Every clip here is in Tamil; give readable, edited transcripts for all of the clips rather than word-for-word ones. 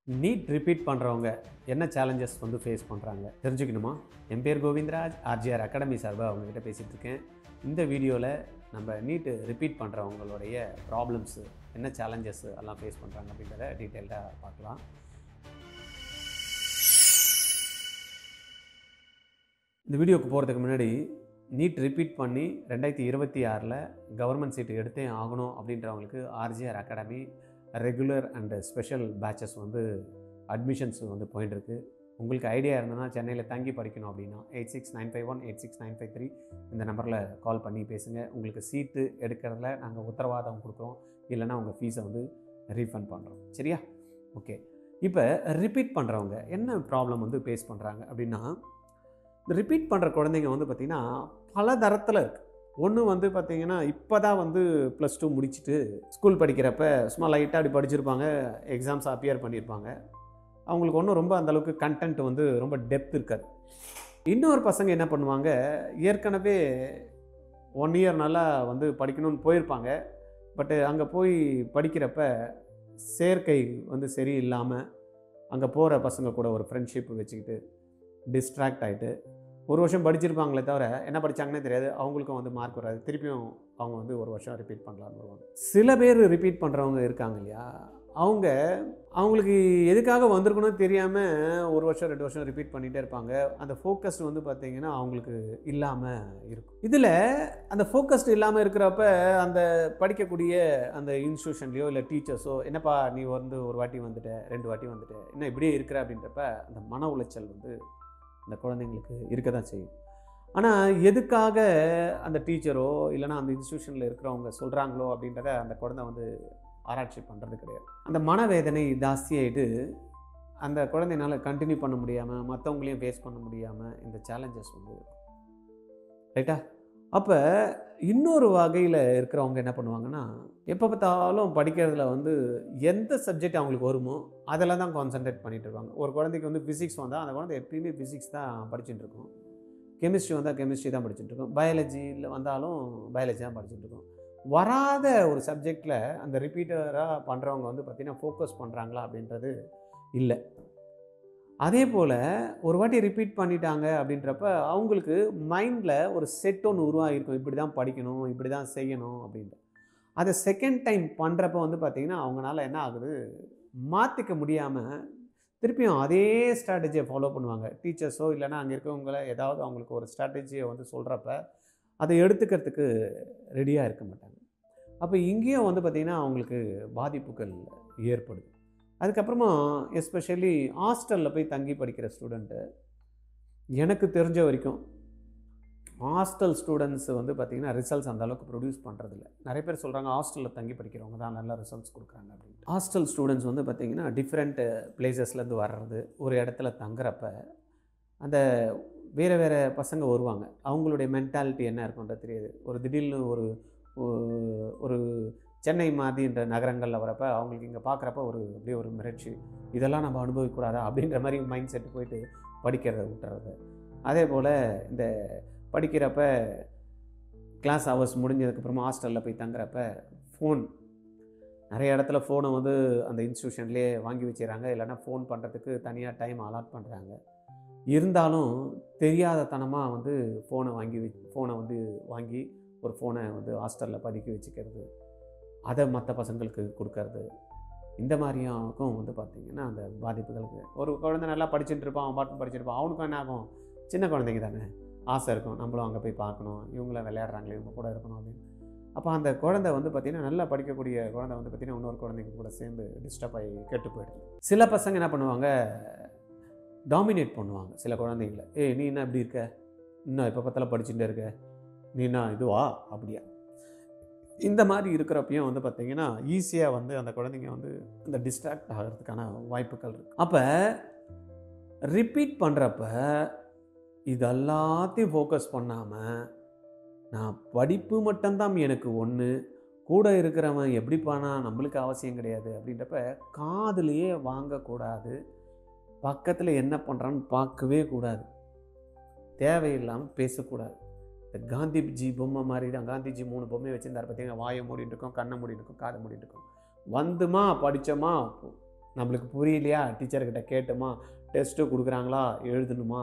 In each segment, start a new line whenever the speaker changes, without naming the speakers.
நீட் ரிப்பீட் பண்ணுறவங்க என்ன சேலஞ்சஸ் வந்து ஃபேஸ் பண்ணுறாங்க தெரிஞ்சுக்கணுமா? என் பேர் கோவிந்தராஜ், ஆர்ஜிஆர் அகாடமி சார்பாக அவங்ககிட்ட பேசிகிட்டு இருக்கேன். இந்த வீடியோவில் நம்ம நீட்டு ரிப்பீட் பண்ணுறவங்களுடைய ப்ராப்ளம்ஸு என்ன சேலஞ்சஸ் எல்லாம் ஃபேஸ் பண்ணுறாங்க அப்படின்றத டீட்டெயில்டாக பார்க்கலாம். இந்த வீடியோவுக்கு போகிறதுக்கு முன்னாடி நீட் ரிப்பீட் பண்ணி 2026 கவர்மெண்ட் சீட்டு எடுத்தே ஆகணும் அப்படின்றவங்களுக்கு RGR academy regular and special batches வந்து அட்மிஷன்ஸ் வந்து போயிட்டுருக்கு. உங்களுக்கு ஐடியா இருந்ததுன்னா சென்னையில் தங்கி படிக்கணும் அப்படின்னா 8695186953 இந்த நம்பரில் கால் பண்ணி பேசுங்க. உங்களுக்கு சீட்டு எடுக்கிறதுல நாங்கள் உத்தரவாதம் கொடுக்குறோம், இல்லைனா உங்கள் ஃபீஸை வந்து ரீஃபண்ட் பண்ணுறோம். சரியா? ஓகே. இப்போ ரிப்பீட் பண்ணுறவங்க என்ன ப்ராப்ளம் வந்து ஃபேஸ் பண்ணுறாங்க அப்படின்னா, இந்த ரிப்பீட் பண்ணுற குழந்தைங்க வந்து பார்த்திங்கன்னா பல தரத்தில் இருக்குது. ஒன்று வந்து பார்த்திங்கன்னா இப்போ தான் வந்து +2 முடிச்சுட்டு ஸ்கூல் படிக்கிறப்ப சும்மா லைட்டாக அப்படி படிச்சிருப்பாங்க, எக்ஸாம்ஸ் அப்பியர் பண்ணியிருப்பாங்க. அவங்களுக்கு ஒன்றும் ரொம்ப அந்தளவுக்கு கண்டென்ட் வந்து ரொம்ப டெப்த் இருக்காது. இன்னொரு பசங்க என்ன பண்ணுவாங்க, ஏற்கனவே 1 இயர் நல்லா வந்து படிக்கணும்னு போயிருப்பாங்க. பட்டு அங்கே போய் படிக்கிறப்ப சேர்க்கை வந்து சரியில்லாமல் அங்கே போகிற பசங்க கூட ஒரு ஃப்ரெண்ட்ஷிப் வச்சுக்கிட்டு டிஸ்ட்ராக்ட் ஆகிட்டு 1 வருஷம் படிச்சிருப்பாங்களே தவிர என்ன படித்தாங்கன்னே தெரியாது. அவங்களுக்கும் வந்து மார்க் வராது. திருப்பியும் அவங்க வந்து 1 வருஷம் ரிப்பீட் பண்ணலான்னு வருவாங்க. சில பேர் ரிப்பீட் பண்ணுறவங்க இருக்காங்க இல்லையா, அவங்களுக்கு எதுக்காக வந்திருக்கணும்னு தெரியாமல் 1 வருஷம் 2 வருஷம் ரிப்பீட் பண்ணிகிட்டே இருப்பாங்க. அந்த ஃபோக்கஸ்டு வந்து பார்த்திங்கன்னா அவங்களுக்கு இல்லாமல் இருக்கும். இதில் அந்த ஃபோக்கஸ்டு இல்லாமல் இருக்கிறப்ப அந்த படிக்கக்கூடிய அந்த இன்ஸ்டியூஷன்லேயோ இல்லை டீச்சர்ஸோ, என்னப்பா நீ வந்து 1 வாட்டி வந்துட்ட 2 வாட்டி வந்துட்ட என்ன இப்படியே இருக்கிற அப்படின்றப்ப அந்த மன உளைச்சல் வந்து அந்த குழந்தைங்களுக்கு இருக்க தான் செய்யும். ஆனால் எதுக்காக அந்த டீச்சரோ இல்லைனா அந்த இன்ஸ்டியூஷனில் இருக்கிறவங்க சொல்கிறாங்களோ அப்படின்றத அந்த குழந்தை வந்து ஆராய்ச்சி பண்ணுறது கிடையாது. அந்த மனவேதனை ஜாஸ்தியாகிட்டு அந்த குழந்தைனால கண்டினியூ பண்ண முடியாமல், மற்றவங்களையும் ஃபேஸ் பண்ண முடியாமல் இந்த சேலஞ்சஸ் வந்து ரைட்டா. அப்போ இன்னொரு வகையில் இருக்கிறவங்க என்ன பண்ணுவாங்கன்னா, எப்போ பார்த்தாலும் படிக்கிறதுல வந்து எந்த சப்ஜெக்ட் அவங்களுக்கு வருமோ அதில் தான் கான்சன்ட்ரேட் பண்ணிகிட்டு இருப்பாங்க. ஒரு குழந்தைக்கு வந்து ஃபிசிக்ஸ் வந்தால் அந்த குழந்தை எப்பயுமே ஃபிசிக்ஸ் தான் படிச்சுட்டு இருக்கும். கெமிஸ்ட்ரி வந்தால் கெமிஸ்ட்ரி தான் படிச்சுட்டு இருக்கும். பயாலஜியில் வந்தாலும் பயாலஜி தான் படிச்சுட்டு இருக்கும். வராத ஒரு சப்ஜெக்டில் அந்த ரிப்பீட்டராக பண்ணுறவங்க வந்து பார்த்திங்கன்னா ஃபோக்கஸ் பண்ணுறாங்களா அப்படின்றது இல்லை. அதே போல் ஒரு வாட்டி ரிப்பீட் பண்ணிட்டாங்க அப்படின்றப்ப அவங்களுக்கு மைண்டில் ஒரு செட் ஒன்று உருவாகிருக்கும், இப்படி தான் படிக்கணும், இப்படி தான் செய்யணும் அப்படின்ட்டு. அதை செகண்ட் டைம் பண்ணுறப்ப வந்து பார்த்திங்கன்னா அவங்களால என்ன ஆகுது, மாற்றிக்க முடியாமல் திருப்பியும் அதே ஸ்ட்ராட்டஜியை ஃபாலோ பண்ணுவாங்க. டீச்சர்ஸோ இல்லைனா அங்கே இருக்கவங்கள ஏதாவது அவங்களுக்கு ஒரு ஸ்ட்ராட்டஜியை வந்து சொல்கிறப்ப அதை எடுத்துக்கிறதுக்கு ரெடியாக இருக்க மாட்டாங்க. அப்போ இங்கேயும் வந்து பார்த்திங்கன்னா அவங்களுக்கு பாதிப்புகள் ஏற்படுது. அதுக்கப்புறமா எஸ்பெஷலி ஹாஸ்டலில் போய் தங்கி படிக்கிற ஸ்டூடெண்ட்டு, எனக்கு தெரிஞ்ச வரைக்கும் ஹாஸ்டல் ஸ்டூடெண்ட்ஸ் வந்து பார்த்திங்கன்னா ரிசல்ட்ஸ் அந்த அளவுக்கு ப்ரொடியூஸ் பண்ணுறதில்ல. நிறைய பேர் சொல்கிறாங்க ஹாஸ்டலில் தங்கி படிக்கிறவங்க தான் நல்ல ரிசல்ட்ஸ் கொடுக்குறாங்க அப்படின்ட்டு. ஹாஸ்டல் ஸ்டூடெண்ட்ஸ் வந்து பார்த்திங்கன்னா டிஃப்ரெண்ட் பிளேசஸ்லேருந்து வர்றது, ஒரு இடத்துல தங்குறப்ப அந்த வேறு வேறு பசங்க வருவாங்க. அவங்களுடைய மென்டாலிட்டி என்ன இருக்குன்றது தெரியாது. ஒரு திடீர்னு ஒரு சென்னை மாதிரின்ற நகரங்களில் வரப்போ அவங்களுக்கு இங்கே பார்க்குறப்ப அப்படியே ஒரு மிரட்சி, இதெல்லாம் நம்ம அனுபவிக்கூடாதா அப்படின்ற மாதிரி மைண்ட் செட்டு போயிட்டு படிக்கிறத விட்டுறது. அதே போல் இந்த படிக்கிறப்ப கிளாஸ் ஹவர்ஸ் முடிஞ்சதுக்கப்புறமா ஹாஸ்டலில் போய் தங்குறப்ப நிறைய இடத்துல ஃபோனை வந்து அந்த இன்ஸ்டியூஷன்லேயே வாங்கி வச்சுறாங்க, இல்லைனா ஃபோன் பண்ணுறதுக்கு தனியாக டைம் அலாட் பண்ணுறாங்க. இருந்தாலும் தெரியாதத்தனமாக வந்து ஃபோனை வந்து வாங்கி ஒரு ஃபோனை வந்து ஹாஸ்டலில் பதுக்கி வச்சுக்கிறது, அதை மற்ற பசங்களுக்கு கொடுக்கறது, இந்த மாதிரியாக்கும் வந்து பார்த்திங்கன்னா அந்த பாதிப்புகளுக்கு. ஒரு குழந்தை நல்லா படிச்சுட்டு இருப்பான், அவன் பாட்டு படிச்சுருப்பான், அவனுக்கும் என்ன ஆகும், சின்ன குழந்தைங்க தானே, ஆசை இருக்கும் நம்மளும் அங்கே போய் பார்க்கணும், இவங்களாம் விளையாடுறாங்களே இவங்க கூட இருக்கணும் அப்படின்னு. அப்போ அந்த குழந்தை வந்து பார்த்திங்கன்னா நல்லா படிக்கக்கூடிய குழந்தை வந்து பார்த்திங்கன்னா இன்னொரு குழந்தைங்க கூட சேர்ந்து டிஸ்டர்ப் ஆகி கெட்டு போயிடுது. சில பசங்க என்ன பண்ணுவாங்க, டாமினேட் பண்ணுவாங்க சில குழந்தைங்கள. நீ என்ன இப்படி இருக்க, இன்னும் எப்போ பார்த்தாலும் படிச்சுட்டே இருக்க, நீ என்ன இதுவா அப்படியா, இந்த மாதிரி இருக்கிறப்பையும் வந்து பார்த்திங்கன்னா ஈஸியாக வந்து அந்த குழந்தைங்க வந்து இந்த டிஸ்ட்ராக்ட் ஆகிறதுக்கான வாய்ப்புகள் இருக்குது. அப்போ ரிப்பீட் பண்ணுறப்ப இது எல்லாத்தையும் ஃபோக்கஸ் பண்ணாமல், நான் படிப்பு மட்டும்தான் எனக்கு ஒன்று, கூட இருக்கிறவன் எப்படி பண்ணா நம்மளுக்கு அவசியம் கிடையாது அப்படின்றப்ப காதுலேயே வாங்கக்கூடாது, பக்கத்தில் என்ன பண்ணுறான்னு பார்க்கவே கூடாது, தேவையில்லாமல் பேசக்கூடாது. இந்த காந்திஜி பொம்மை மாதிரி தான். காந்திஜி 3 பொம்மையை வச்சுருந்தார் பார்த்தீங்கன்னா, வாயை மூடிட்டு இருக்கோம், கண்ணை மூடிட்டு இருக்கோம், காதை மூடிட்டு இருக்கோம். வந்துமா படித்தோமா நம்மளுக்கு புரியலையா டீச்சர்கிட்ட கேட்டுமா, டெஸ்ட்டு கொடுக்குறாங்களா எழுதணுமா,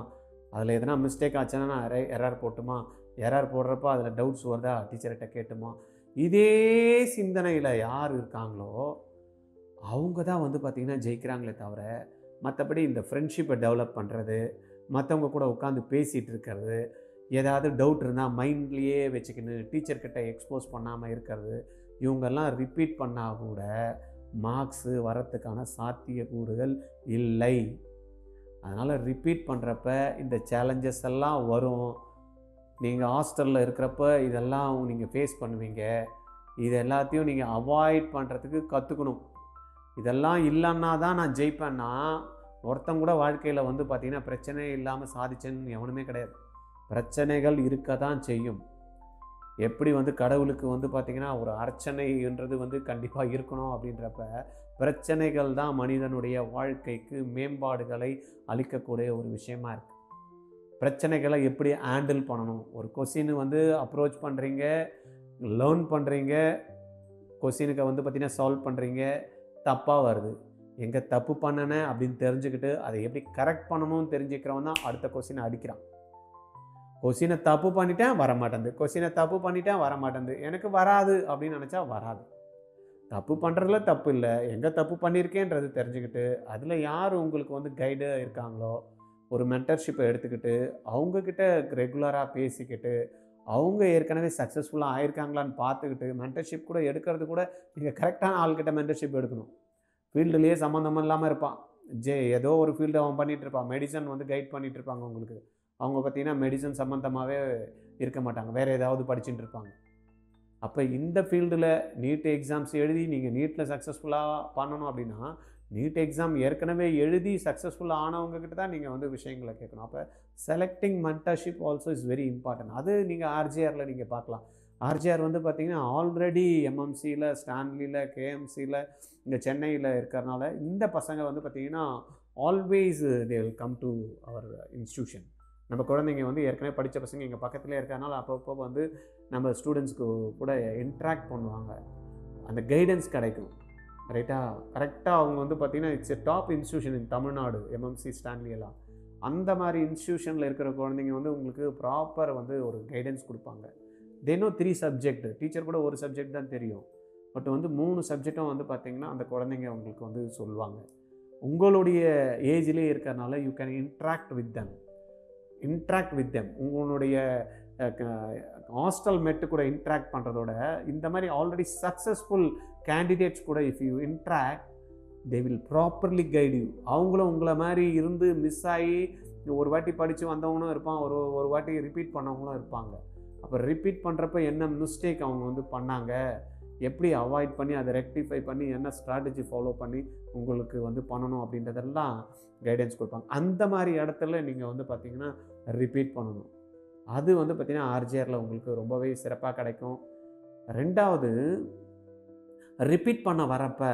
அதில் எதனா மிஸ்டேக் ஆச்சுன்னா நான் எரர் போட்டுமா, எரர் போடுறப்ப அதில் டவுட்ஸ் வருதா டீச்சர்கிட்ட கேட்டுமா. இதே சிந்தனையில் யார் இருக்காங்களோ அவங்க தான் வந்து பார்த்திங்கன்னா ஜெயிக்கிறாங்களே தவிர, மற்றபடி இந்த ஃப்ரெண்ட்ஷிப்பை டெவலப் பண்ணுறது, மற்றவங்க கூட உட்காந்து பேசிகிட்டு இருக்கிறது, ஏதாவது டவுட் இருந்தால் மைண்ட்லேயே வச்சுக்கின்னு டீச்சர்கிட்ட எக்ஸ்போஸ் பண்ணாமல் இருக்கிறது, இவங்கெல்லாம் ரிப்பீட் பண்ணால் கூட மார்க்ஸு வரத்துக்கான சாத்தியக்கூறுகள் இல்லை. அதனால் ரிப்பீட் பண்ணுறப்ப இந்த சேலஞ்சஸ் எல்லாம் வரும். நீங்கள் ஹாஸ்டலில் இருக்கிறப்ப இதெல்லாம் நீங்கள் ஃபேஸ் பண்ணுவீங்க. இது எல்லாத்தையும் நீங்கள் அவாய்ட் பண்ணுறதுக்கு கற்றுக்கணும். இதெல்லாம் இல்லைன்னா தான் நான் ஜெயிப்பேன்னா, ஒருத்தங்க கூட வாழ்க்கையில் வந்து பார்த்திங்கன்னா பிரச்சனையே இல்லாமல் சாதிச்சேன்னு எவனுமே கிடையாது. பிரச்சனைகள் இருக்க தான் செய்யும். எப்படி வந்து கடவுளுக்கு வந்து பார்த்திங்கன்னா ஒரு அர்ச்சனைன்றது வந்து கண்டிப்பாக இருக்கணும் அப்படின்றப்ப, பிரச்சனைகள் தான் மனிதனுடைய வாழ்க்கைக்கு மேம்பாடுகளை அளிக்கக்கூடிய ஒரு விஷயமா இருக்குது. பிரச்சனைகளை எப்படி ஹேண்டில் பண்ணணும், ஒரு கொஸ்டின் வந்து அப்ரோச் பண்ணுறீங்க, லேர்ன் பண்ணுறீங்க, கொஸ்டினுக்கு வந்து பார்த்திங்கன்னா சால்வ் பண்ணுறீங்க, தப்பாக வருது, எங்கே தப்பு பண்ணனேன் அப்படின்னு தெரிஞ்சுக்கிட்டு அதை எப்படி கரெக்ட் பண்ணணும்னு தெரிஞ்சுக்கிறவன் தான் அடுத்த கொஸ்டினை அடிக்கிறான். கொஸ்டினை தப்பு பண்ணிட்டேன் வரமாட்டேங்குது, கொஸ்டினை தப்பு பண்ணிட்டேன் வரமாட்டேங்குது, எனக்கு வராது அப்படின்னு நினச்சா வராது. தப்பு பண்ணுறதுல தப்பு இல்லை, எங்கே தப்பு பண்ணியிருக்கேன்றது தெரிஞ்சுக்கிட்டு அதில் யார் உங்களுக்கு வந்து கைடு இருக்காங்களோ ஒரு மென்டர்ஷிப்பை எடுத்துக்கிட்டு அவங்கக்கிட்ட ரெகுலராக பேசிக்கிட்டு அவங்க ஏற்கனவே சக்ஸஸ்ஃபுல்லாக ஆயிருக்காங்களான்னு பார்த்துக்கிட்டு மென்டர்ஷிப் கூட எடுக்கிறது கூட நீங்கள் கரெக்டான ஆள்கிட்ட மென்டர்ஷிப் எடுக்கணும். ஃபீல்டுலேயே சம்மந்தம் இல்லாமல் இருப்பான், ஏதோ ஒரு ஃபீல்டு அவன் பண்ணிகிட்டு இருப்பான், மெடிசன் வந்து கைட் பண்ணிகிட்டு இருப்பாங்க உங்களுக்கு. அவங்க பார்த்திங்கன்னா மெடிசன் சம்மந்தமாகவே இருக்க மாட்டாங்க, வேறு ஏதாவது படிச்சுட்டு இருப்பாங்க. அப்போ இந்த ஃபீல்டில் நீட் எக்ஸாம்ஸ் எழுதி நீங்கள் நீட்டில் சக்ஸஸ்ஃபுல்லாக பண்ணணும் அப்படின்னா, நீட் எக்ஸாம் ஏற்கனவே எழுதி சக்ஸஸ்ஃபுல்லாக ஆனவங்கக்கிட்ட தான் நீங்கள் வந்து விஷயங்களை கேட்கணும். அப்போ selecting mentorship also is very important. அது நீங்கள் ஆர்ஜிஆரில் நீங்கள் பார்க்கலாம். ஆர்ஜிஆர் வந்து பார்த்திங்கன்னா ஆல்ரெடி எம்எம்சியில், ஸ்டான்லியில், கேஎம்சியில், இங்கே சென்னையில் இருக்கிறனால இந்த பசங்க வந்து பார்த்திங்கன்னா always they will come to our institution. நம்ம குழந்தைங்க வந்து ஏற்கனவே படித்த பசங்க எங்கள் பக்கத்துலேயே இருக்கிறனால அப்பப்போ வந்து நம்ம ஸ்டூடெண்ட்ஸ்க்கு கூட இன்ட்ராக்ட் பண்ணுவாங்க, அந்த கைடன்ஸ் கிடைக்கும். கரெக்டாக அவங்க வந்து பார்த்திங்கன்னா it's a top institution in Tamil Nadu, MMC, Stanley எல்லாம். அந்த மாதிரி இன்ஸ்டியூஷனில் இருக்கிற குழந்தைங்க வந்து உங்களுக்கு ப்ராப்பர் வந்து ஒரு கைடன்ஸ் கொடுப்பாங்க. தினம் 3 சப்ஜெக்ட், டீச்சர் கூட ஒரு சப்ஜெக்ட் தான் தெரியும், பட் வந்து 3 சப்ஜெக்டும் வந்து பார்த்திங்கன்னா அந்த குழந்தைங்க உங்களுக்கு வந்து சொல்லுவாங்க. உங்களுடைய ஏஜ்லேயே இருக்கிறனால you can interact with them. உங்களுடைய ஹாஸ்டல் மெட்டு கூட இன்ட்ராக்ட் பண்ணுறதோட இந்த மாதிரி ஆல்ரெடி சக்ஸஸ்ஃபுல் கேண்டிடேட்ஸ் கூட if you interact they will properly guide you. அவங்களும் உங்களை மாதிரி இருந்து மிஸ் ஆகி ஒரு வாட்டி படித்து வந்தவங்களும் இருப்பான், ஒரு வாட்டி ரிப்பீட் பண்ணவங்களும் இருப்பாங்க. அப்போ ரிப்பீட் பண்ணுறப்ப என்ன மிஸ்டேக் அவங்க வந்து பண்ணாங்க, எப்படி அவாய்ட் பண்ணி அதை ரெக்டிஃபை பண்ணி என்ன ஸ்ட்ராட்டஜி ஃபாலோ பண்ணி உங்களுக்கு வந்து பண்ணணும் அப்படின்றதெல்லாம் கைடன்ஸ் கொடுப்பாங்க. அந்த மாதிரி இடத்துல நீங்கள் வந்து பார்த்திங்கன்னா ரிப்பீட் பண்ணணும். அது வந்து பார்த்திங்கன்னா ஆர்ஜிஆரில் உங்களுக்கு ரொம்பவே சிறப்பாக கிடைக்கும். ரெண்டாவது, ரிப்பீட் பண்ண வரப்போ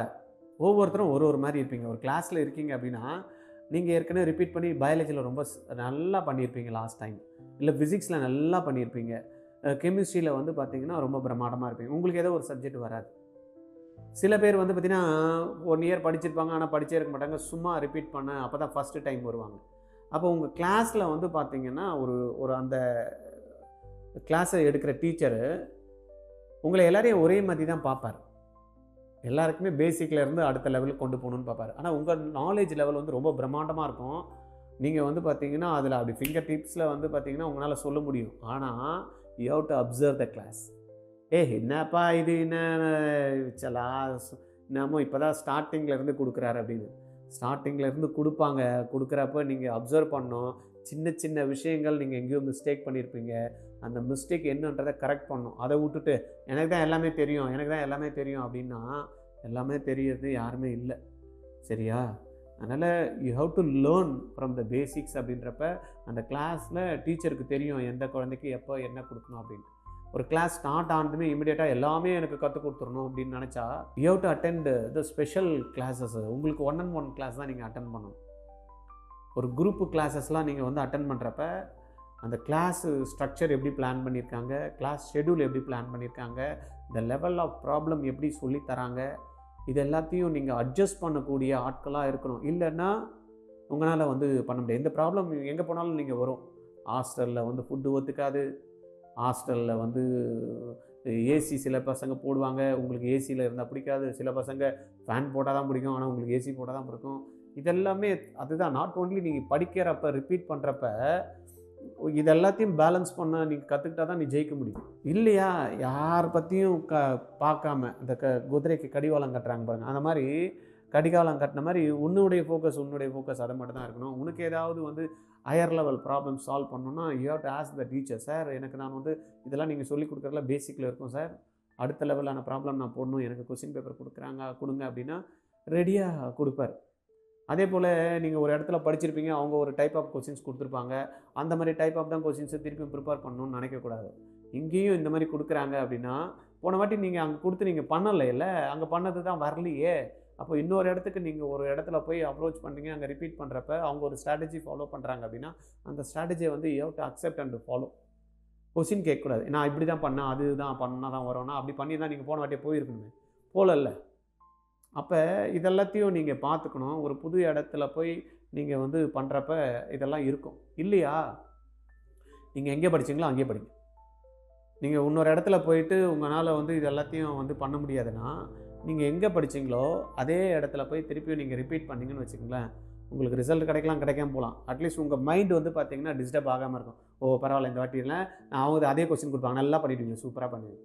ஒவ்வொருத்தரும் ஒரு மாதிரி இருப்பீங்க. ஒரு கிளாஸில் இருக்கீங்க அப்படின்னா நீங்கள் ஏற்கனவே ரிப்பீட் பண்ணி பயாலஜியில் ரொம்ப நல்லா பண்ணியிருப்பீங்க லாஸ்ட் டைம், இல்லை ஃபிசிக்ஸில் நல்லா பண்ணியிருப்பீங்க, கெமிஸ்ட்ரியில் வந்து பார்த்திங்கன்னா ரொம்ப பிரமாண்டமாக இருப்பீங்க. உங்களுக்கு ஏதோ ஒரு சப்ஜெக்ட் வராது. சில பேர் வந்து பார்த்திங்கன்னா 1 இயர் படிச்சிருப்பாங்க, ஆனால் படிச்சே இருக்க மாட்டாங்க, சும்மா ரிப்பீட் பண்ண அப்போ தான் ஃபஸ்ட்டு டைம் வருவாங்க. அப்போ உங்கள் கிளாஸில் வந்து பார்த்திங்கன்னா ஒரு அந்த கிளாஸை எடுக்கிற டீச்சரு உங்களை எல்லாரையும் ஒரே மாதிரி தான் பார்ப்பார். எல்லாருக்குமே பேசிக்லேருந்து அடுத்த லெவலுக்கு கொண்டு போகணுன்னு பார்ப்பார். ஆனால் உங்கள் நாலேஜ் லெவல் வந்து ரொம்ப பிரம்மாண்டமாக இருக்கும். நீங்கள் வந்து பார்த்திங்கன்னா அதில் அப்படி ஃபிங்கர் டிப்ஸில் வந்து பார்த்திங்கன்னா உங்களால் சொல்ல முடியும். ஆனால் you have to observe the class. என்னப்பா இது, என்ன சலா என்னமோ இப்போ தான் ஸ்டார்டிங்கிலேருந்து கொடுக்குறாரு அப்படின்னு. ஸ்டார்டிங்கிலேருந்து கொடுப்பாங்க. கொடுக்குறப்ப நீங்கள் அப்சர்வ் பண்ணணும். சின்ன சின்ன விஷயங்கள் நீங்கள் எங்கேயோ மிஸ்டேக் பண்ணியிருப்பீங்க, அந்த மிஸ்டேக் என்னன்றதை கரெக்ட் பண்ணணும். அதை விட்டுட்டு எனக்கு தான் எல்லாமே தெரியும் அப்படின்னா எல்லாமே தெரியறது யாருமே இல்லை, சரியா? அதனால் you have to learn from the basics. அப்படின்றப்ப அந்த கிளாஸில் டீச்சருக்கு தெரியும் எந்த குழந்தைக்கு எப்போ என்ன கொடுக்கணும் அப்படின்னு. ஒரு கிளாஸ் ஸ்டார்ட் ஆனதுமே இமீடியட்டாக எல்லாமே எனக்கு கற்றுக் கொடுத்துடணும் அப்படின்னு நினச்சா you have to attend the special classes. உங்களுக்கு 1-on-1 கிளாஸ் தான் நீங்கள் அட்டென்ட் பண்ணணும். ஒரு குரூப்பு கிளாஸஸ்லாம் நீங்கள் வந்து அட்டென்ட் பண்ணுறப்ப அந்த கிளாஸு ஸ்ட்ரக்சர் எப்படி பிளான் பண்ணியிருக்காங்க, கிளாஸ் ஷெடியூல் எப்படி பிளான் பண்ணியிருக்காங்க, இந்த லெவல் ஆஃப் ப்ராப்ளம் எப்படி சொல்லித்தராங்க, இது எல்லாத்தையும் நீங்கள் அட்ஜஸ்ட் பண்ணக்கூடிய ஆட்களாக இருக்கணும். இல்லைன்னா உங்களால் வந்து பண்ண முடியாது. இந்த ப்ராப்ளம் எங்கே போனாலும் நீங்கள் வரும். ஹாஸ்டலில் வந்து ஃபுட்டு ஒத்துக்காது. ஹாஸ்டலில் வந்து ஏசி சில பசங்க போடுவாங்க, உங்களுக்கு ஏசியில் இருந்தால் பிடிக்காது. சில பசங்க ஃபேன் போட்டால் தான் பிடிக்கும், ஆனால் உங்களுக்கு ஏசி போட்டால் தான் பிடிக்கும். இதெல்லாமே அதுதான். நாட் ஓன்லி நீங்கள் படிக்கிறப்ப ரிப்பீட் பண்ணுறப்ப இது எல்லாத்தையும் பேலன்ஸ் பண்ண நீங்கள் கற்றுக்கிட்டா தான் நீ ஜெயிக்க முடியும். இல்லையா யார் பற்றியும் பார்க்காம இந்த குதிரைக்கு கடிவாளம் கட்டுறாங்க பாருங்கள், அந்த மாதிரி கடிகாலம் கட்டின மாதிரி உன்னுடைய ஃபோக்கஸ் அதை மட்டும் தான் இருக்கணும். உனக்கு ஏதாவது வந்து ஹையர் லெவல் ப்ராப்ளம் சால்வ் பண்ணணும்னா you have to ask the teacher. Sir எனக்கு நான் வந்து இதெல்லாம் நீங்கள் சொல்லிக் கொடுக்குறதுல பேசிக்கில் இருக்கும் சார், அடுத்த லெவலான ப்ராப்ளம் நான் போடணும், எனக்கு கொஸ்டின் பேப்பர் கொடுங்க அப்படின்னா ரெடியாக கொடுப்பார். அதே போல் நீங்கள் ஒரு இடத்துல படிச்சிருப்பீங்க, அவங்க ஒரு டைப் ஆஃப் கொஸ்டின்ஸ் கொடுத்துருப்பாங்க, அந்த மாதிரி டைப் ஆஃப் தான் கொஸ்டின்ஸை திருப்பி ப்ரிப்பேர் பண்ணணும்னு நினைக்கக்கூடாது. இங்கேயும் இந்த மாதிரி கொடுக்குறாங்க அப்படின்னா போன வாட்டி நீங்கள் அங்கே கொடுத்து நீங்கள் பண்ணலை இல்லை, அங்கே பண்ணது தான் வரலையே. அப்போ இன்னொரு இடத்துக்கு நீங்கள் ஒரு இடத்துல போய் அப்ரோச் பண்ணுறீங்க, அங்கே ரிப்பீட் பண்ணுறப்ப அவங்க ஒரு ஸ்ட்ராட்டஜி ஃபாலோ பண்ணுறாங்க அப்படின்னா அந்த ஸ்ட்ராட்டஜியை வந்து you have to accept and follow. Question கேட்கக்கூடாது, நான் இப்படி தான் பண்ணேன், அது தான் பண்ணால் தான் வரும்னா அப்படி பண்ணி தான் நீங்கள் போன வாட்டியே போயிருக்கணுமே, போகல. அப்போ இதெல்லாத்தையும் நீங்கள் பார்த்துக்கணும். ஒரு புது இடத்துல போய் நீங்கள் வந்து பண்ணுறப்ப இதெல்லாம் இருக்கும். இல்லையா நீங்கள் எங்கே படிச்சிங்களோ அங்கேயே படிங்க. நீங்கள் இன்னொரு இடத்துல போயிட்டு உங்களால் வந்து இது எல்லாத்தையும் வந்து பண்ண முடியாதுன்னா நீங்கள் எங்கே படிச்சிங்களோ அதே இடத்துல போய் திருப்பியும் நீங்கள் ரிப்பீட் பண்ணிங்கன்னு வச்சுக்கோங்களேன், உங்களுக்கு ரிசல்ட் கிடைக்காம போகலாம். அட்லீஸ்ட் உங்கள் மைண்ட் வந்து பார்த்தீங்கன்னா டிஸ்டர்ப் ஆகாமல் இருக்கும். ஓ பரவாயில்ல, இந்த வாட்டி இல்லை நான் அவங்க அதே கொஸ்டின் கொடுப்பாங்க, நல்லா பண்ணிவிடுவீங்க, சூப்பராக பண்ணுவீங்க.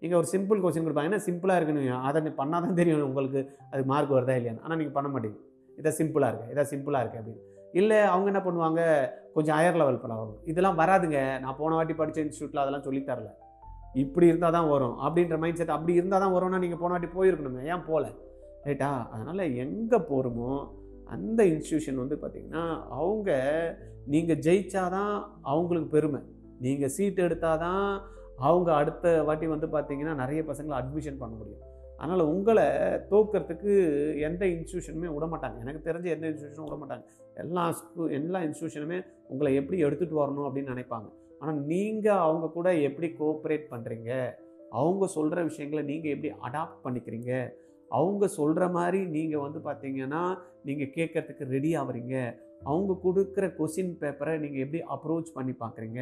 நீங்கள் ஒரு சிம்பிள் கொஸ்டின் கொடுப்பாங்க, ஏன்னா சிம்பிளாக இருக்குன்னு அதை பண்ணால் தான் தெரியும் உங்களுக்கு அது மார்க் வருதா இல்லையான்னு. ஆனால் நீங்கள் பண்ண மாட்டீங்க, இதை சிம்பிளாக இருக்குது அப்படின்னு. இல்லை அவங்க என்ன பண்ணுவாங்க, கொஞ்சம் ஹையர் லெவல் பண்ணாங்க, இதெல்லாம் வராதுங்க, நான் போன வாட்டி படித்த இன்ஸ்டியூட்டில் அதெல்லாம் சொல்லித்தரல, இப்படி இருந்தால் தான் வரும் அப்படின்ற மைண்ட் செட். அப்படி இருந்தால் தான் வரும்னா நீங்கள் போன வாட்டி போயிருக்கணுமே, ஏன் போகல, ரைட்டா? அதனால் எங்கே போகிறோமோ அந்த இன்ஸ்டியூஷன் வந்து பார்த்திங்கன்னா அவங்க நீங்கள் ஜெயிச்சாதான் அவங்களுக்கு பெருமை, நீங்கள் சீட் எடுத்தால் தான் அவங்க அடுத்த வாட்டி வந்து பார்த்திங்கன்னா நிறைய பசங்களை அட்மிஷன் பண்ண முடியும். அதனால் உங்களை தோற்கிறதுக்கு எந்த இன்ஸ்டியூஷனுமே விட மாட்டாங்க. எனக்கு தெரிஞ்ச எந்த இன்ஸ்டியூஷனும் விட மாட்டாங்க. எல்லா இன்ஸ்டியூஷனுமே உங்களை எப்படி எடுத்துகிட்டு வரணும் அப்படின்னு நினைப்பாங்க. ஆனால் நீங்கள் அவங்க கூட எப்படி கோஆப்ரேட் பண்ணுறீங்க, அவங்க சொல்கிற விஷயங்களை நீங்கள் எப்படி அடாப்ட் பண்ணிக்கிறீங்க, அவங்க சொல்கிற மாதிரி நீங்கள் வந்து பார்த்தீங்கன்னா நீங்கள் கேட்குறதுக்கு ரெடி ஆகுறீங்க, அவங்க கொடுக்குற கொஸ்டின் பேப்பரை நீங்கள் எப்படி அப்ரோச் பண்ணி பார்க்குறீங்க,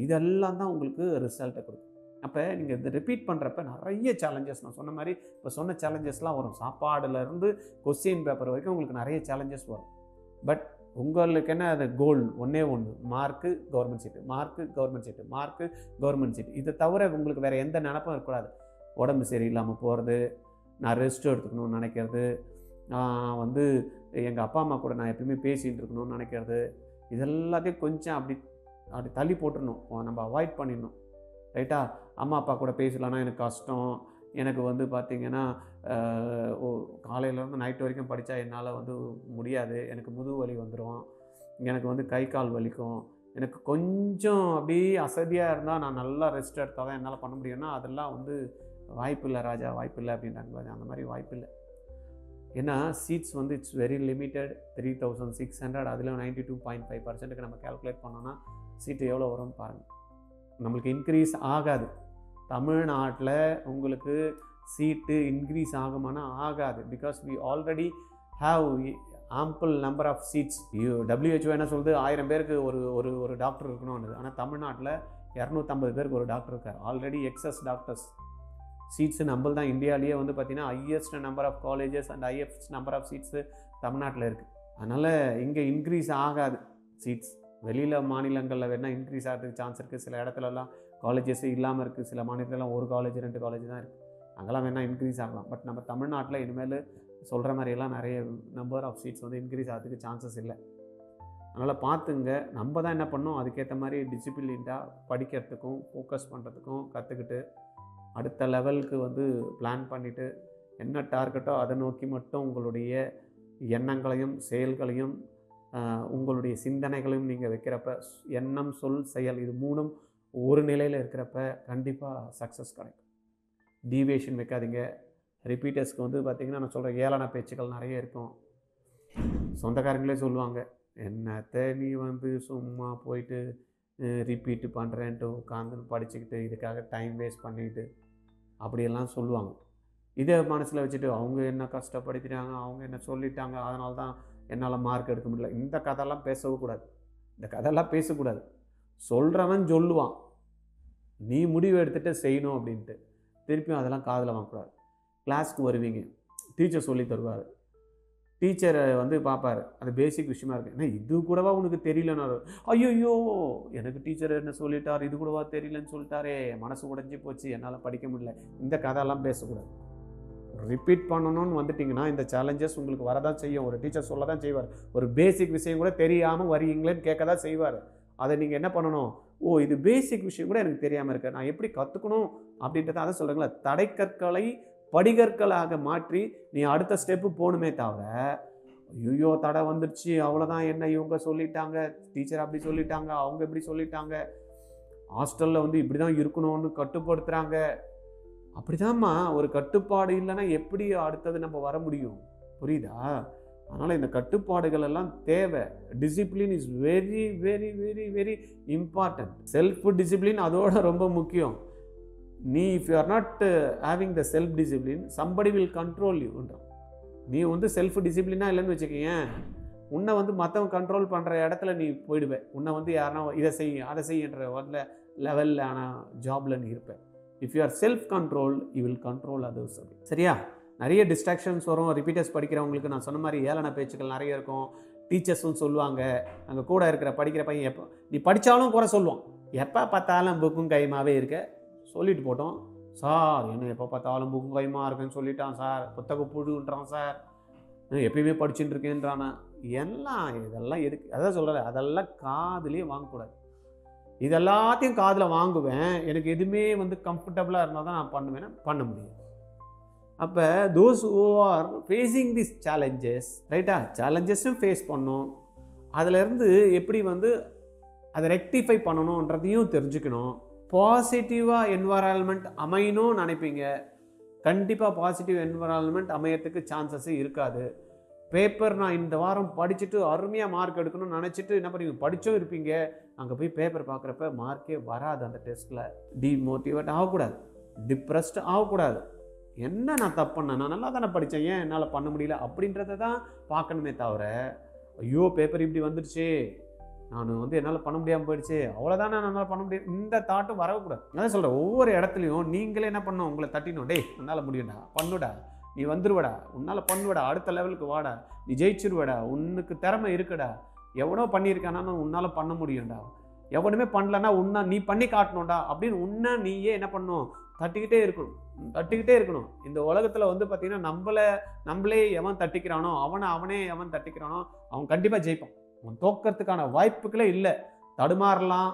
இதெல்லாம் தான் உங்களுக்கு ரிசல்ட்டை கொடுக்கும். அப்போ நீங்கள் இதை ரிப்பீட் பண்ணுறப்ப நிறைய சேலஞ்சஸ், நான் சொன்ன மாதிரி இப்போ சொன்ன சேலஞ்சஸ்லாம் வரும். சாப்பாடுலேருந்து கொஸ்டின் பேப்பர் வரைக்கும் உங்களுக்கு நிறைய சேலஞ்சஸ் வரும். பட் உங்களுக்கு என்ன அது கோல் ஒன்றே ஒன்று, மார்க்கு கவர்மெண்ட் சீட்டு. இதை தவிர உங்களுக்கு வேறு எந்த நினப்பும் இருக்கக்கூடாது. உடம்பு சரியில்லாமல் போகிறது, நான் ரெஸ்ட் எடுத்துக்கணும்னு நினைக்கிறது, நான் வந்து எங்கள் அப்பா அம்மா கூட நான் எப்பயுமே பேசிகிட்டு இருக்கணும்னு நினைக்கிறது, இதெல்லாத்தையும் கொஞ்சம் அப்படி தள்ளி போட்டுடணும், நம்ம அவாய்ட் பண்ணிடணும், ரைட்டா? அம்மா அப்பா கூட பேசலான்னா எனக்கு கஷ்டம், எனக்கு வந்து பார்த்திங்கன்னா காலையிலேருந்து நைட் வரைக்கும் படித்தா என்னால் வந்து முடியாது, எனக்கு முதுகு வலி வந்துடும், எனக்கு வந்து கை கால் வலிக்கும், எனக்கு கொஞ்சம் அப்படியே அசதியாக இருந்தால் நான் நல்லா ரெஸ்ட் எடுத்தால் தான் என்னால் பண்ண முடியும்னா அதெல்லாம் வந்து வாய்ப்பில்லை ராஜா, வாய்ப்பில்லை அப்படின்றாங்க. அந்த மாதிரி வாய்ப்பில்லை. ஏன்னா சீட்ஸ் வந்து இட்ஸ் வெரி லிமிட்டட், 3600, அதில் 92.5% நம்ம கேல்குலேட் பண்ணோன்னா சீட்டு எவ்வளோ வரும்னு பாருங்கள். நம்மளுக்கு இன்க்ரீஸ் ஆகாது. தமிழ்நாட்டில் உங்களுக்கு சீட்டு இன்க்ரீஸ் ஆகுமானா ஆகாது. Because we already have ample number of seats. WHO என்ன சொல்லுது, 1000 பேருக்கு ஒரு டாக்டர் இருக்கணும்னு. ஆனால் தமிழ்நாட்டில் 250 பேருக்கு ஒரு டாக்டர் இருக்கார். Already excess doctors. சீட்ஸு நம்மள் தான் இந்தியாவிலேயே வந்து பார்த்திங்கன்னா highest number of colleges and highest number of seats தமிழ்நாட்டில் இருக்குது. அதனால் இங்கே இன்க்ரீஸ் ஆகாது சீட்ஸ். வெளியில் மாநிலங்களில் வேணால் இன்க்ரீஸ் ஆகிறதுக்கு சான்ஸ் இருக்குது. சில இடத்துலலாம் காலேஜஸே இல்லாமல் இருக்குது. சில மாநிலத்திலலாம் 1 காலேஜ் 2 காலேஜ் தான் இருக்குது. அங்கெல்லாம் வேணால் இன்க்ரீஸ் ஆகலாம். பட் நம்ம தமிழ்நாட்டில் இனிமேல் சொல்கிற மாதிரியெல்லாம் நிறைய நம்பர் ஆஃப் சீட்ஸ் வந்து இன்க்ரீஸ் ஆகிறதுக்கு சான்சஸ் இல்லை. அதனால் பார்த்துங்க. நம்ம தான் என்ன பண்ணோம், அதுக்கேற்ற மாதிரி டிசிப்ளின்டாக படிக்கிறதுக்கும் ஃபோக்கஸ் பண்ணுறதுக்கும் கற்றுக்கிட்டு அடுத்த லெவலுக்கு வந்து பிளான் பண்ணிவிட்டு என்ன டார்கெட்டோ அதை நோக்கி மட்டும் உங்களுடைய எண்ணங்களையும் செயல்களையும் உங்களுடைய சிந்தனைகளையும் நீங்கள் வைக்கிறப்ப, எண்ணம் சொல் செயல் இது 3ம் ஒரு நிலையில் இருக்கிறப்ப கண்டிப்பாக சக்ஸஸ் கிடைக்கும். டீவியேஷன் வைக்காதீங்க. ரிப்பீட்டர்ஸ்க்கு வந்து பார்த்திங்கன்னா நான் சொல்கிற ஏளன பேச்சுக்கள் நிறைய இருக்கும். சொந்தக்காரங்களே சொல்லுவாங்க, என்னத்தை நீ வந்து சும்மா போயிட்டு ரிப்பீட்டு பண்ணுறேன்ட்டு உட்காந்து படிச்சுக்கிட்டு இதுக்காக டைம் வேஸ்ட் பண்ணிக்கிட்டு அப்படியெல்லாம் சொல்லுவாங்க. இதை மனசில் வச்சுட்டு அவங்க என்ன கஷ்டப்படுத்திட்டாங்க, அவங்க என்ன சொல்லிட்டாங்க, அதனால தான் என்னால் மார்க் எடுக்க முடியல, இந்த கதையெல்லாம் பேசவும் கூடாது. இந்த கதையெல்லாம் பேசக்கூடாது. சொல்கிறவன் சொல்லுவான், நீ முடிவு எடுத்துகிட்டு செய்யணும் அப்படின்ட்டு. திருப்பியும் அதெல்லாம் காதில் வாங்கக்கூடாது. கிளாஸ்க்கு வருவீங்க, டீச்சர் சொல்லி தருவார். டீச்சரை வந்து பார்ப்பார், அது பேசிக் விஷயமா இருக்குது. ஏன்னா இது கூடவா உனக்கு தெரியலன்னு, ஐயோ எனக்கு டீச்சர் என்ன சொல்லிட்டார், இது கூடவா தெரியலன்னு சொல்லிட்டாரே, மனசு உடைஞ்சி போச்சு, என்னால் படிக்க முடியல. இந்த கதையெல்லாம் பேசக்கூடாது. ரிப்பீட் பண்ணணும்னு வந்துட்டிங்கன்னா இந்த சேலஞ்சஸ் உங்களுக்கு வரதான் செய்யும். ஒரு டீச்சர் சொல்ல தான் செய்வார். ஒரு பேசிக் விஷயம் கூட தெரியாமல் வரீங்களேன்னு கேட்க தான் செய்வார். அதை நீங்கள் என்ன பண்ணணும், ஓ இது பேசிக் விஷயம் கூட எனக்கு தெரியாமல் இருக்கு, நான் எப்படி கற்றுக்கணும் அப்படின்றத அதை சொல்கிறீங்களா. தடைக்கற்களை படிகற்களாக மாற்றி நீ அடுத்த ஸ்டெப்பு போகணுமே தவிர, ஐயோ தடை வந்துடுச்சு அவ்வளோதான், என்ன இவங்க சொல்லிட்டாங்க, டீச்சர் அப்படி சொல்லிட்டாங்க, அவங்க இப்படி சொல்லிட்டாங்க, ஹாஸ்டலில் வந்து இப்படி தான் இருக்கணும்னு கட்டுப்படுத்துகிறாங்க. அப்படிதாம்மா, ஒரு கட்டுப்பாடு இல்லைன்னா எப்படி அடுத்தது நம்ம வர முடியும், புரியுதா? அதனால் இந்த கட்டுப்பாடுகள் எல்லாம் தேவை. Discipline is very very very very important. Self discipline அதோட ரொம்ப முக்கியம். நீ if you are not having the self discipline somebody will control யூன்றான். நீ வந்து செல்ஃப் டிசிப்ளினாக இல்லைன்னு வச்சுக்கோங்க, உன்னை வந்து மற்றவங்க கண்ட்ரோல் பண்ணுற இடத்துல நீ போயிடுவேன். உன்னை வந்து யாருன்னா இதை செய்ய அதை செய்யன்ற வரல லெவலில் ஆனால் ஜாபில் நீ இருப்பேன். If you R self control you will control others. அப்படி சரியா? நிறைய டிஸ்ட்ராக்ஷன்ஸ் வரும். ரிப்பீட்டர்ஸ் படிக்கிறவங்களுக்கு நான் சொன்ன மாதிரி ஏளன பேச்சுக்கள் நிறைய இருக்கும். டீச்சர்ஸும் சொல்லுவாங்க, அங்கே கூட இருக்கிற படிக்கிற பையன் எப்போ நீ படித்தாலும் குறை சொல்லுவான். எப்போ பார்த்தாலும் புக்கும் கைமாவே இருக்க, சொல்லிட்டு போட்டோம் சார், என்ன எப்போ பார்த்தாலும் புக்கும் கைமா இருக்குன்னு சொல்லிட்டான் சார், புத்தக புழுன்றான் சார், எப்பயுமே படிச்சுட்டு இருக்கேன்றானா. எல்லாம் இதெல்லாம் எதுக்கு? அதான் சொல்கிறேன், அதெல்லாம் காதுலேயே வாங்கக்கூடாது. இது எல்லாத்தையும் காதில் வாங்குவேன், எனக்கு எதுவுமே வந்து கம்ஃபர்டபுளாக இருந்தால் தான் நான் பண்ணுவேன்னா பண்ண முடியும். அப்போ those who are facing this challenges, ரைட்டா, சேலஞ்சஸும் ஃபேஸ் பண்ணணும், அதிலேருந்து எப்படி வந்து அதை ரெக்டிஃபை பண்ணணுன்றதையும் தெரிஞ்சுக்கணும். பாசிட்டிவாக என்வரான்மெண்ட் அமையணும்னு நினைப்பீங்க, கண்டிப்பாக பாசிட்டிவ் என்வரான்மெண்ட் அமையறதுக்கு சான்சஸே இருக்காது. பேப்பர் நான் இந்த வாரம் படிச்சுட்டு அருமையாக மார்க் எடுக்கணும்னு நினச்சிட்டு என்ன பண்ணுவீங்க, படித்தும் இருப்பீங்க, அங்கே போய் பேப்பர் பார்க்குறப்ப மார்க்கே வராது. அந்த டெஸ்ட்டில் டிமோட்டிவேட் ஆகக்கூடாது, டிப்ரெஸ்ட் ஆகக்கூடாது. என்ன நான் தப்பு பண்ணேன், நான் நல்லா தானே படித்தேன், ஏன் என்னால் பண்ண முடியல அப்படின்றத தான் பார்க்கணுமே தவிர, ஐயோ பேப்பர் இப்படி வந்துடுச்சு, நான் வந்து என்னால் பண்ண முடியாமல் போயிடுச்சு, அவ்வளோதானே என்னால் பண்ண முடியும், இந்த தாட்டும் வரக்கூடாது. அதான் சொல்கிறேன், ஒவ்வொரு இடத்துலையும் நீங்களே என்ன பண்ணணும், உங்களை தட்டினோம், டேய் உன்னால் முடியும்டா, பண்ணுடா, நீ வந்துருவடா, உன்னால் பண்ணுவடா, அடுத்த லெவலுக்கு வாடா, நீ ஜெயிச்சிருவடா, உனக்கு திறமை இருக்குடா, எவனோ பண்ணியிருக்கானா உன்னால் பண்ண முடியும்டா, எவனுமே பண்ணலன்னா உன்னை நீ பண்ணி காட்டணும்டா அப்படின்னு உன்னை நீயே என்ன பண்ணணும், தட்டிக்கிட்டே இருக்கணும். இந்த உலகத்தில் வந்து பார்த்திங்கன்னா நம்மளே எவன் தட்டிக்கிறானோ அவனே எவன் தட்டிக்கிறானோ அவன் கண்டிப்பாக ஜெயிப்பான். அவன் தோக்கிறதுக்கான வாய்ப்புகளே இல்லை. தடுமாறலாம்,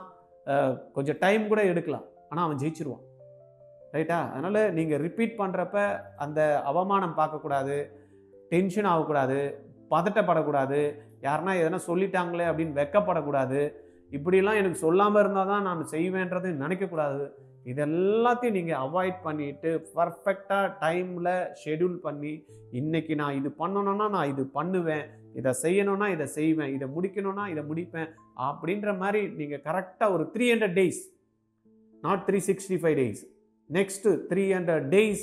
கொஞ்சம் டைம் கூட எடுக்கலாம், ஆனால் அவன் ஜெயிச்சிருவான். ரைட்டா? அதனால் நீங்கள் ரிப்பீட் பண்ணுறப்ப அந்த அவமானம் பார்க்கக்கூடாது, டென்ஷன் ஆகக்கூடாது, பதட்டப்படக்கூடாது, யாருன்னா எதனா சொல்லிட்டாங்களே அப்படின்னு வெக்கப்படக்கூடாது, இப்படிலாம் எனக்கு சொல்லாமல் இருந்தால் தான் நான் செய்வேன்றது நினைக்கக்கூடாது. இதெல்லாத்தையும் நீங்கள் அவாய்ட் பண்ணிவிட்டு பர்ஃபெக்டாக டைமில் ஷெடியூல் பண்ணி, இன்றைக்கி நான் இது பண்ணணுன்னா நான் இது பண்ணுவேன், இதை செய்யணுன்னா இதை செய்வேன், இதை முடிக்கணுன்னா இதை முடிப்பேன் அப்படின்ற மாதிரி நீங்கள் கரெக்டாக ஒரு 300 days, not 365 days, next 300 days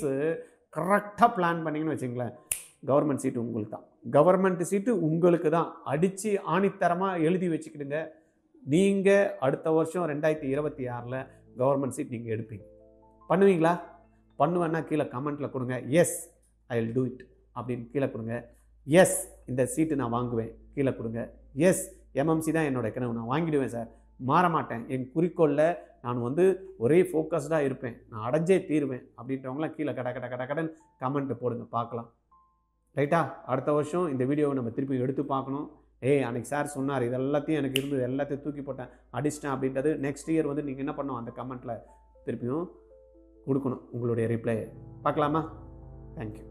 கரெக்டாக பிளான் பண்ணிங்கன்னு வச்சுங்களேன், கவர்மெண்ட் சீட்டு உங்களுக்கு தான். கவர்மெண்ட் சீட்டு உங்களுக்கு தான். அடித்து ஆணித்தரமாக எழுதி வச்சுக்கிடுங்க. நீங்கள் அடுத்த வருஷம் 2026 கவர்மெண்ட் சீட் நீங்கள் எடுப்பீங்க. பண்ணுவீங்களா? பண்ணுவேன்னா கீழே கமெண்ட்டில் கொடுங்க, yes I will do it அப்படின்னு கீழே கொடுங்க. எஸ் இந்த சீட்டு நான் வாங்குவேன் கீழே கொடுங்க. எஸ் எம்எம்சி தான் என்னோட கனவு, நான் வாங்கிடுவேன் சார், மாற மாட்டேன், என் குறிக்கோளில் நான் வந்து ஒரே ஃபோக்கஸ்டாக இருப்பேன், நான் அடைஞ்சே தீருவேன் அப்படின்றவங்களாம் கீழே கடன் கமெண்ட்டு போடுங்க, பார்க்கலாம். ரைட்டா? அடுத்த வருஷம் இந்த வீடியோவை நம்ம திருப்பி எடுத்து பார்க்கணும். அன்றைக்கி சார் சொன்னார், இது எல்லாத்தையும் எனக்கு இருந்தது எல்லாத்தையும் தூக்கி போட்டேன், அடிச்சிட்டேன் அப்படின்றது நெக்ஸ்ட் இயர் வந்து நீங்கள் என்ன பண்ணணும், அந்த கமெண்ட்டில் திருப்பியும் கொடுக்கணும் உங்களுடைய ரிப்ளை. பார்க்கலாமா? தேங்க்யூ.